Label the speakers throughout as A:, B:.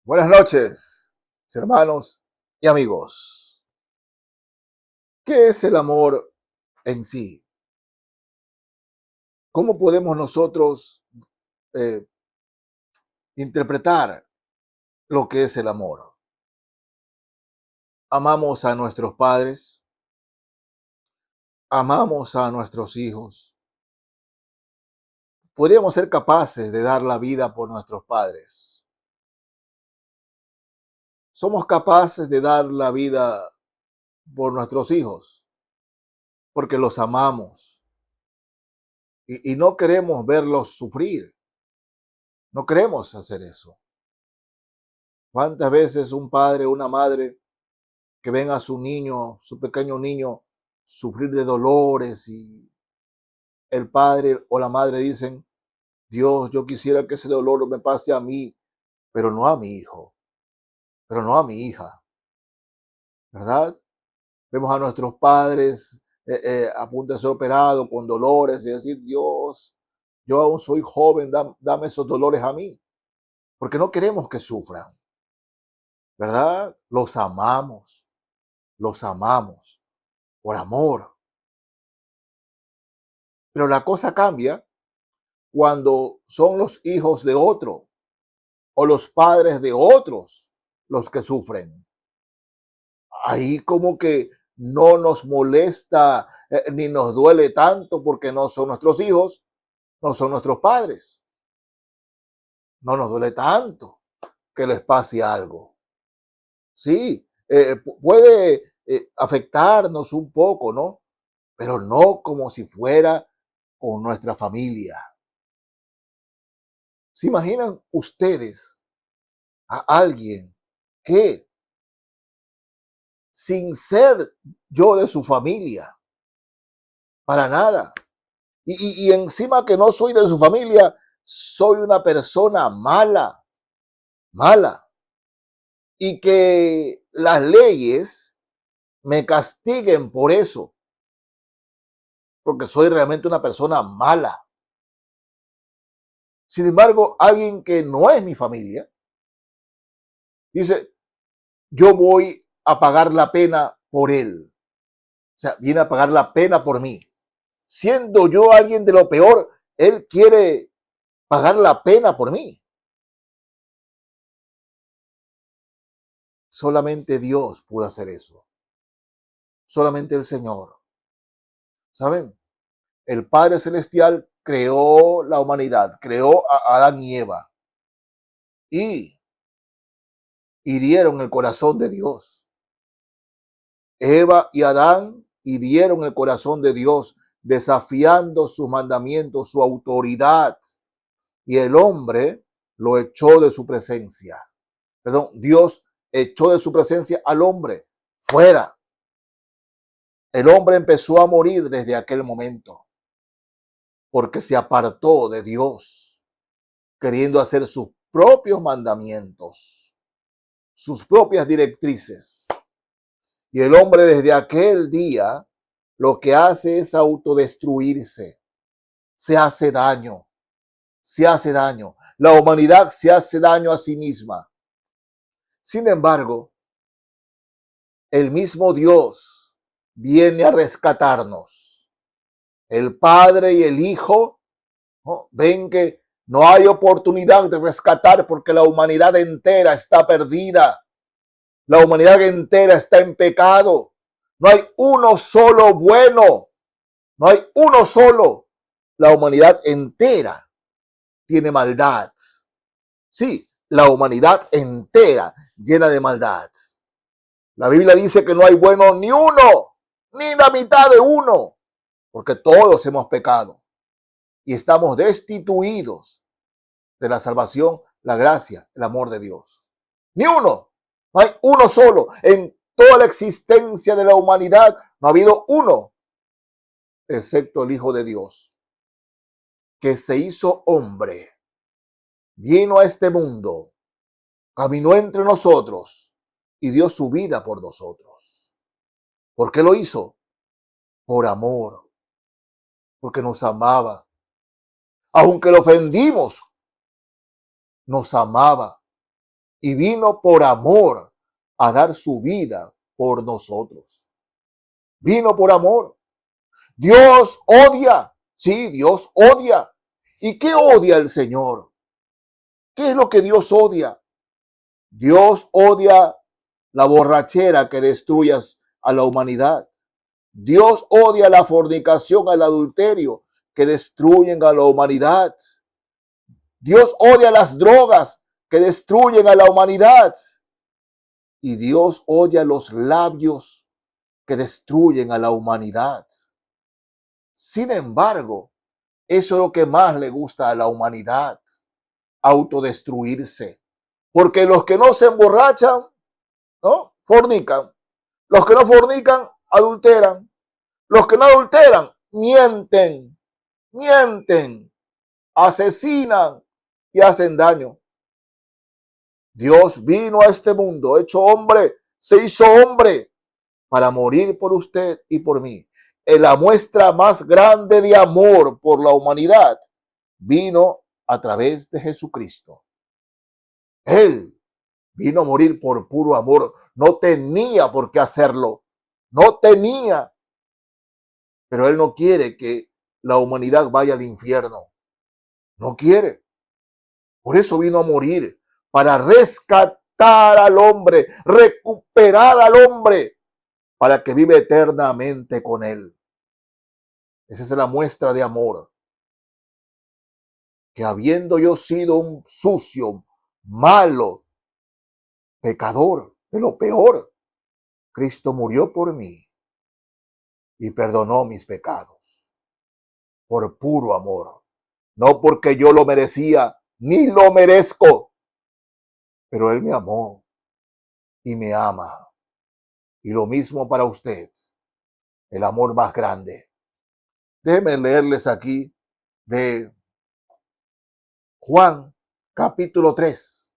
A: Buenas noches, hermanos y amigos. ¿Qué es el amor en sí? ¿Cómo podemos nosotros eh, interpretar lo que es el amor? Amamos a nuestros padres, amamos a nuestros hijos. Podríamos ser capaces de dar la vida por nuestros padres. Somos capaces de dar la vida por nuestros hijos porque los amamos y no queremos verlos sufrir. No queremos hacer eso. ¿Cuántas veces un padre o una madre que ven a su niño, su pequeño niño, sufrir de dolores y el padre o la madre dicen, Dios, yo quisiera que ese dolor me pase a mí, pero no a mi hijo, pero no a mi hija, ¿verdad? Vemos a nuestros padres a punto de ser operados con dolores y decir, Dios, yo aún soy joven, dame esos dolores a mí, porque no queremos que sufran, ¿verdad? Los amamos por amor. Pero la cosa cambia cuando son los hijos de otro o los padres de otros los que sufren. Ahí como que no nos molesta ni nos duele tanto porque no son nuestros hijos, no son nuestros padres. No nos duele tanto que les pase algo. Sí, puede afectarnos un poco, ¿no? Pero no como si fuera con nuestra familia. ¿Se imaginan ustedes a alguien que sin ser yo de su familia, para nada, y encima que no soy de su familia, soy una persona mala, y que las leyes me castiguen por eso, porque soy realmente una persona mala? Sin embargo, alguien que no es mi familia, dice, yo voy a pagar la pena por él. O sea, viene a pagar la pena por mí. Siendo yo alguien de lo peor, él quiere pagar la pena por mí. Solamente Dios puede hacer eso. Solamente el Señor. ¿Saben? El Padre Celestial creó la humanidad, creó a Adán y Eva y hirieron el corazón de Dios. Eva y Adán hirieron el corazón de Dios, desafiando sus mandamientos, su autoridad, y el hombre lo echó de su presencia. Perdón, Dios echó de su presencia al hombre fuera. El hombre empezó a morir desde aquel momento porque se apartó de Dios, queriendo hacer sus propios mandamientos, sus propias directrices. Y el hombre desde aquel día lo que hace es autodestruirse, se hace daño, se hace daño. La humanidad se hace daño a sí misma. Sin embargo, el mismo Dios viene a rescatarnos. El Padre y el Hijo, ¿no?, ven que no hay oportunidad de rescatar porque la humanidad entera está perdida. La humanidad entera está en pecado. No hay uno solo bueno. No hay uno solo. La humanidad entera tiene maldad. Sí, la humanidad entera llena de maldad. La Biblia dice que no hay bueno ni uno, ni la mitad de uno, porque todos hemos pecado y estamos destituidos de la salvación, la gracia, el amor de Dios. Ni uno, no hay uno solo. En toda la existencia de la humanidad no ha habido uno, excepto el Hijo de Dios, que se hizo hombre, vino a este mundo, caminó entre nosotros y dio su vida por nosotros. ¿Por qué lo hizo? Por amor, porque nos amaba. Aunque lo ofendimos, nos amaba. y vino por amor a dar su vida por nosotros. Vino por amor. Dios odia. Sí, Dios odia. ¿Y qué odia el Señor? ¿Qué es lo que Dios odia? Dios odia la borrachera que destruye a la humanidad. Dios odia la fornicación, el adulterio que destruyen a la humanidad. Dios odia las drogas que destruyen a la humanidad. Y Dios odia los labios que destruyen a la humanidad. Sin embargo, eso es lo que más le gusta a la humanidad, autodestruirse. Porque los que no se emborrachan, ¿no?, fornican. Los que no fornican, adulteran. Los que no adulteran, mienten, asesinan y hacen daño. Dios vino a este mundo, hecho hombre, se hizo hombre para morir por usted y por mí. En la muestra más grande de amor por la humanidad vino a través de Jesucristo. Él vino a morir por puro amor. No tenía por qué hacerlo. No tenía. Pero Él no quiere que la humanidad vaya al infierno. No quiere. Por eso vino a morir, para rescatar al hombre, recuperar al hombre, para que viva eternamente con Él. Esa es la muestra de amor. Que habiendo yo sido un sucio, malo, pecador, de lo peor, Cristo murió por mí y perdonó mis pecados por puro amor. No porque yo lo merecía, ni lo merezco, pero Él me amó y me ama. Y lo mismo para usted, el amor más grande. Déjenme leerles aquí de Juan capítulo 3.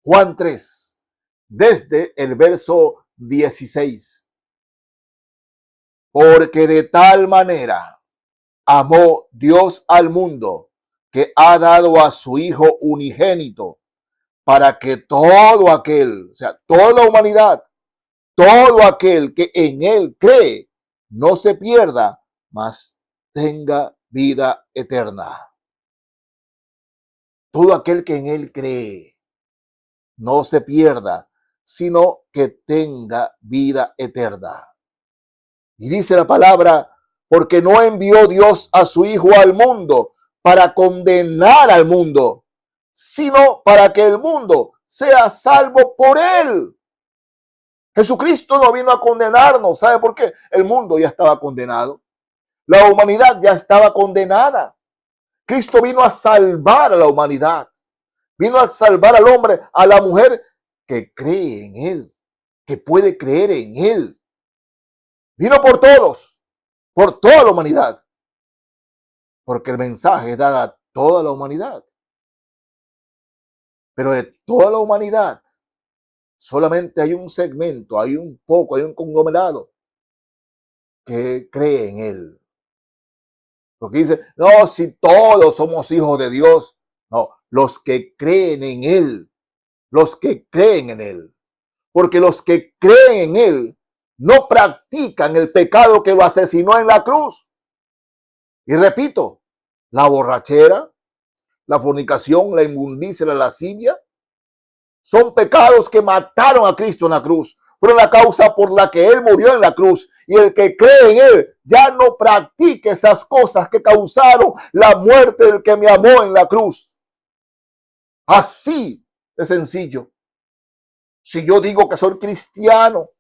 A: Juan 3, desde el verso 16. Porque de tal manera amó Dios al mundo, que ha dado a su Hijo unigénito, para que todo aquel, o sea, toda la humanidad, todo aquel que en Él cree, no se pierda, mas tenga vida eterna. Todo aquel que en Él cree, no se pierda, sino que tenga vida eterna. Y dice la palabra, porque no envió Dios a su Hijo al mundo para condenar al mundo, sino para que el mundo sea salvo por Él. Jesucristo no vino a condenarnos. ¿Sabe por qué? El mundo ya estaba condenado. La humanidad ya estaba condenada. Cristo vino a salvar a la humanidad. Vino a salvar al hombre, a la mujer que cree en Él, que puede creer en Él. Vino por todos, por toda la humanidad. Porque el mensaje es dado a toda la humanidad. Pero de toda la humanidad, solamente hay un segmento, hay un conglomerado que cree en Él. Porque dice, no, si todos somos hijos de Dios. No, los que creen en Él, los que creen en Él. Porque los que creen en Él no practican el pecado que lo asesinó en la cruz. Y repito, la borrachera, la fornicación, la inmundicia, la lascivia, son pecados que mataron a Cristo en la cruz. Fueron la causa por la que Él murió en la cruz. Y el que cree en Él ya no practique esas cosas que causaron la muerte del que me amó en la cruz. Así de sencillo. Si yo digo que soy cristiano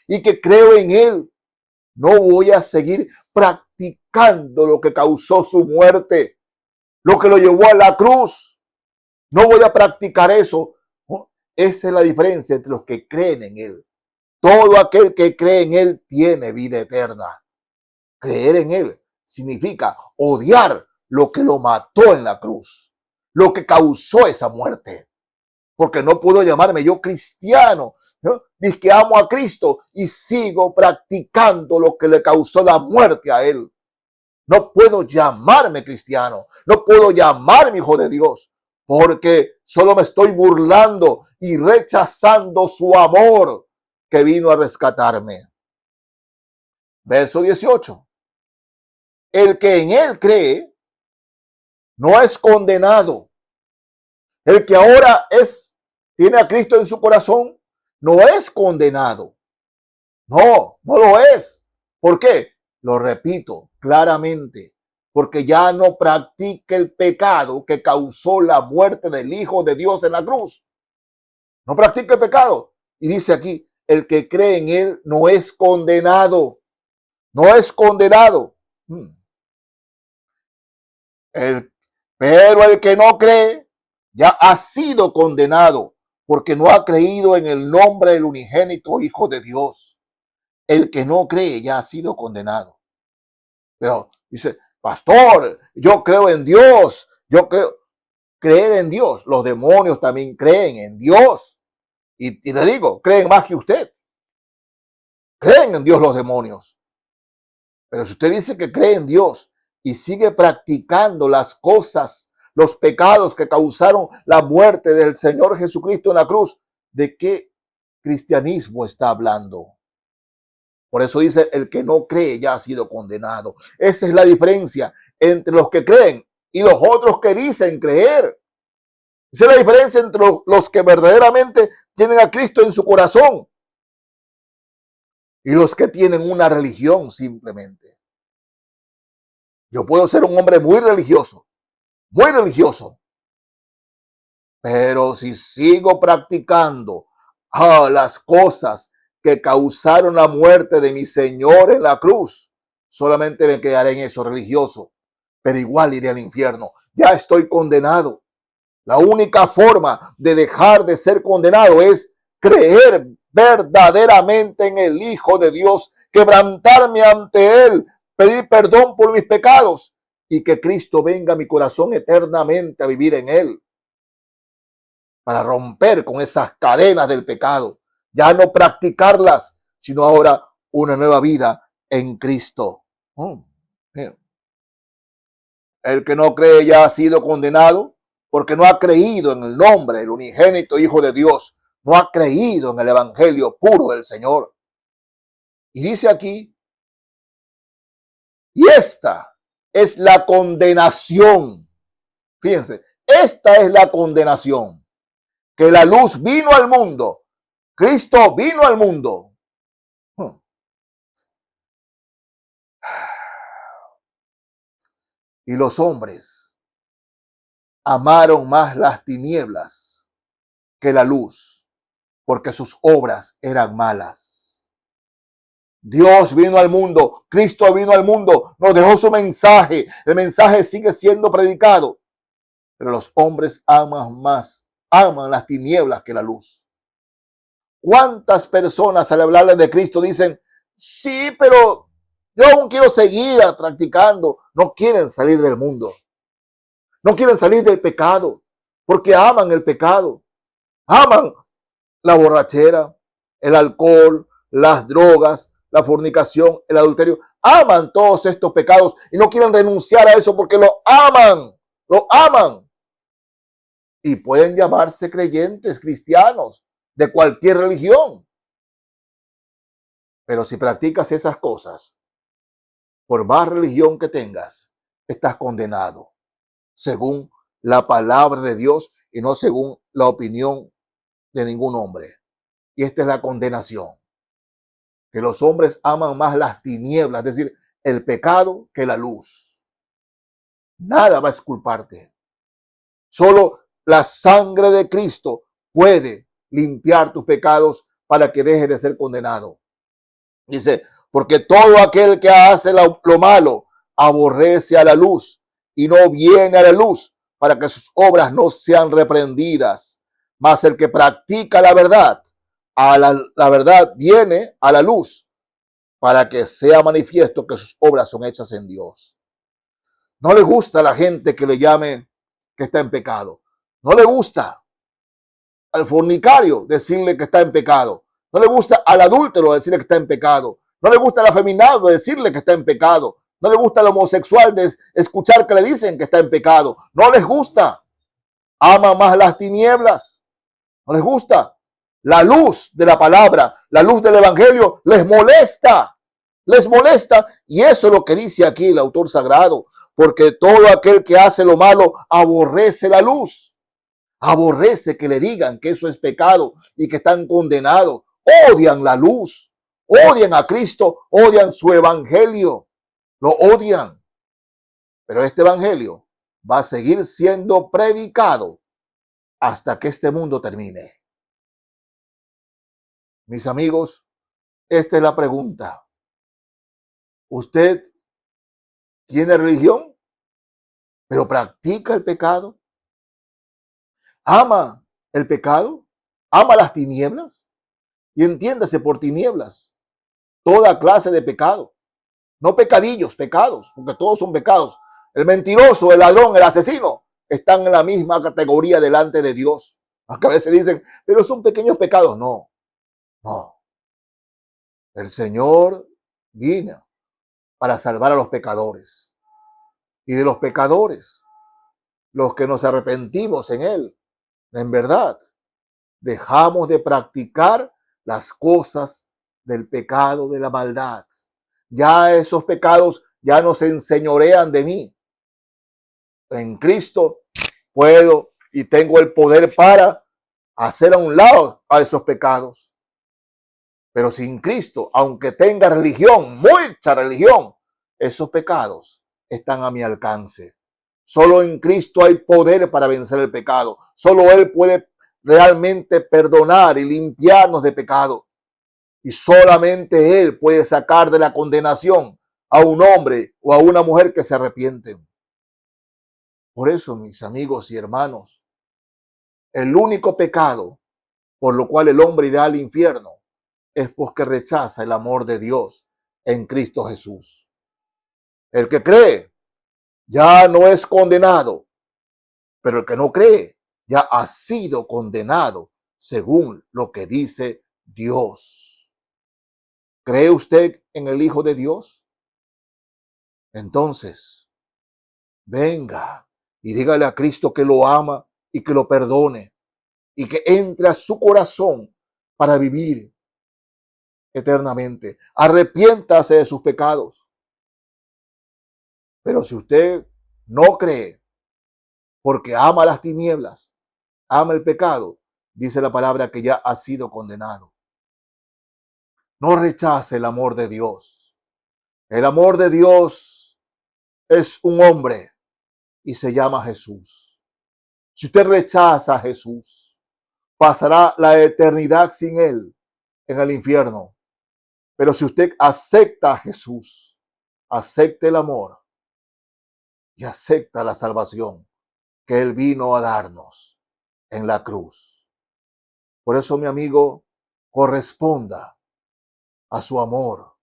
A: y que creo en Él, no voy a seguir practicando lo que causó su muerte, lo que lo llevó a la cruz. No voy a practicar eso. ¿No? Esa es la diferencia entre los que creen en Él. Todo aquel que cree en Él tiene vida eterna. Creer en Él significa odiar lo que lo mató en la cruz, lo que causó esa muerte. Porque no puedo llamarme yo cristiano, ¿no? Dice que amo a Cristo y sigo practicando lo que le causó la muerte a Él. No puedo llamarme cristiano, no puedo llamarme hijo de Dios, porque solo me estoy burlando y rechazando su amor que vino a rescatarme. Verso 18. El que en él cree no es condenado. El que ahora tiene a Cristo en su corazón no es condenado. No, no lo es. ¿Por qué? Lo repito claramente. Porque ya no practica el pecado que causó la muerte del Hijo de Dios en la cruz. No practica el pecado. Y dice aquí, el que cree en él no es condenado. No es condenado. Pero el que no cree ya ha sido condenado porque no ha creído en el nombre del unigénito Hijo de Dios. El que no cree ya ha sido condenado. Pero dice, pastor, yo creo en Dios. Creer en Dios. Los demonios también creen en Dios. Y le digo, creen más que usted. Creen en Dios los demonios. Pero si usted dice que cree en Dios y sigue practicando las cosas, los pecados que causaron la muerte del Señor Jesucristo en la cruz, ¿de qué cristianismo está hablando? Por eso dice, el que no cree ya ha sido condenado. Esa es la diferencia entre los que creen y los otros que dicen creer. Esa es la diferencia entre los que verdaderamente tienen a Cristo en su corazón y los que tienen una religión simplemente. Yo puedo ser un hombre muy religioso, pero si sigo practicando las cosas que causaron la muerte de mi Señor en la cruz, solamente me quedaré en eso, religioso, pero igual iré al infierno. Ya estoy condenado. La única forma de dejar de ser condenado es creer verdaderamente en el Hijo de Dios, quebrantarme ante Él, pedir perdón por mis pecados y que Cristo venga a mi corazón eternamente a vivir en Él, para romper con esas cadenas del pecado, ya no practicarlas, sino ahora una nueva vida en Cristo. El que no cree ya ha sido condenado porque no ha creído en el nombre del unigénito Hijo de Dios, no ha creído en el evangelio puro del Señor. Y dice aquí, y esta es la condenación. Fíjense, esta es la condenación, que la luz vino al mundo, Cristo vino al mundo. Y los hombres amaron más las tinieblas que la luz, porque sus obras eran malas. Dios vino al mundo, Cristo vino al mundo, nos dejó su mensaje, el mensaje sigue siendo predicado, pero los hombres aman las tinieblas que la luz. ¿Cuántas personas al hablarle de Cristo dicen, sí, pero yo aún quiero seguir practicando? No quieren salir del mundo, no quieren salir del pecado, porque aman el pecado, aman la borrachera, el alcohol, las drogas, la fornicación, el adulterio. Aman todos estos pecados y no quieren renunciar a eso porque lo aman, lo aman. Y pueden llamarse creyentes, cristianos, de cualquier religión. Pero si practicas esas cosas, por más religión que tengas, estás condenado, según la palabra de Dios y no según la opinión de ningún hombre. Y esta es la condenación, que los hombres aman más las tinieblas, es decir, el pecado, que la luz. Nada va a exculparte. Solo la sangre de Cristo puede limpiar tus pecados para que dejes de ser condenado. Dice, porque todo aquel que hace lo malo aborrece a la luz y no viene a la luz para que sus obras no sean reprendidas. Mas el que practica la verdad, la verdad viene a la luz para que sea manifiesto que sus obras son hechas en Dios. No le gusta a la gente que le llame que está en pecado. No le gusta al fornicario decirle que está en pecado. No le gusta al adúltero decirle que está en pecado. No le gusta al afeminado decirle que está en pecado. No le gusta al homosexual de escuchar que le dicen que está en pecado. No les gusta. Aman más las tinieblas. No les gusta. La luz de la palabra, la luz del evangelio les molesta. Les molesta. Y eso es lo que dice aquí el autor sagrado. Porque todo aquel que hace lo malo aborrece la luz. Aborrece que le digan que eso es pecado y que están condenados. Odian la luz. Odian a Cristo. Odian su evangelio. Lo odian. Pero este evangelio va a seguir siendo predicado hasta que este mundo termine. Mis amigos, esta es la pregunta. ¿Usted tiene religión, pero practica el pecado? ¿Ama el pecado? ¿Ama las tinieblas? Y entiéndase por tinieblas toda clase de pecado. No pecadillos, pecados, porque todos son pecados. El mentiroso, el ladrón, el asesino están en la misma categoría delante de Dios. Aunque a veces dicen, pero son pequeños pecados. No, no. El Señor vino para salvar a los pecadores. Y de los pecadores, los que nos arrepentimos en Él, en verdad, dejamos de practicar las cosas del pecado, de la maldad. Ya esos pecados ya no se enseñorean de mí. En Cristo puedo y tengo el poder para hacer a un lado a esos pecados. Pero sin Cristo, aunque tenga religión, mucha religión, esos pecados están a mi alcance. Solo en Cristo hay poder para vencer el pecado. Solo Él puede realmente perdonar y limpiarnos de pecado. Y solamente Él puede sacar de la condenación a un hombre o a una mujer que se arrepienten. Por eso, mis amigos y hermanos, el único pecado por lo cual el hombre irá al infierno es porque rechaza el amor de Dios en Cristo Jesús. El que cree ya no es condenado, pero el que no cree ya ha sido condenado según lo que dice Dios. ¿Cree usted en el Hijo de Dios? Entonces, venga y dígale a Cristo que lo ama y que lo perdone y que entre a su corazón para vivir eternamente. Arrepiéntase de sus pecados. Pero si usted no cree porque ama las tinieblas, ama el pecado, dice la palabra que ya ha sido condenado. No rechace el amor de Dios. El amor de Dios es un hombre y se llama Jesús. Si usted rechaza a Jesús, pasará la eternidad sin Él en el infierno. Pero si usted acepta a Jesús, acepta el amor y acepta la salvación que Él vino a darnos en la cruz. Por eso, mi amigo, corresponda a su amor,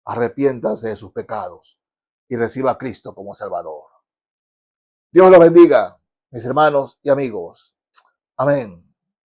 A: arrepiéntase de sus pecados y reciba a Cristo como Salvador. Dios los bendiga, mis hermanos y amigos. Amén.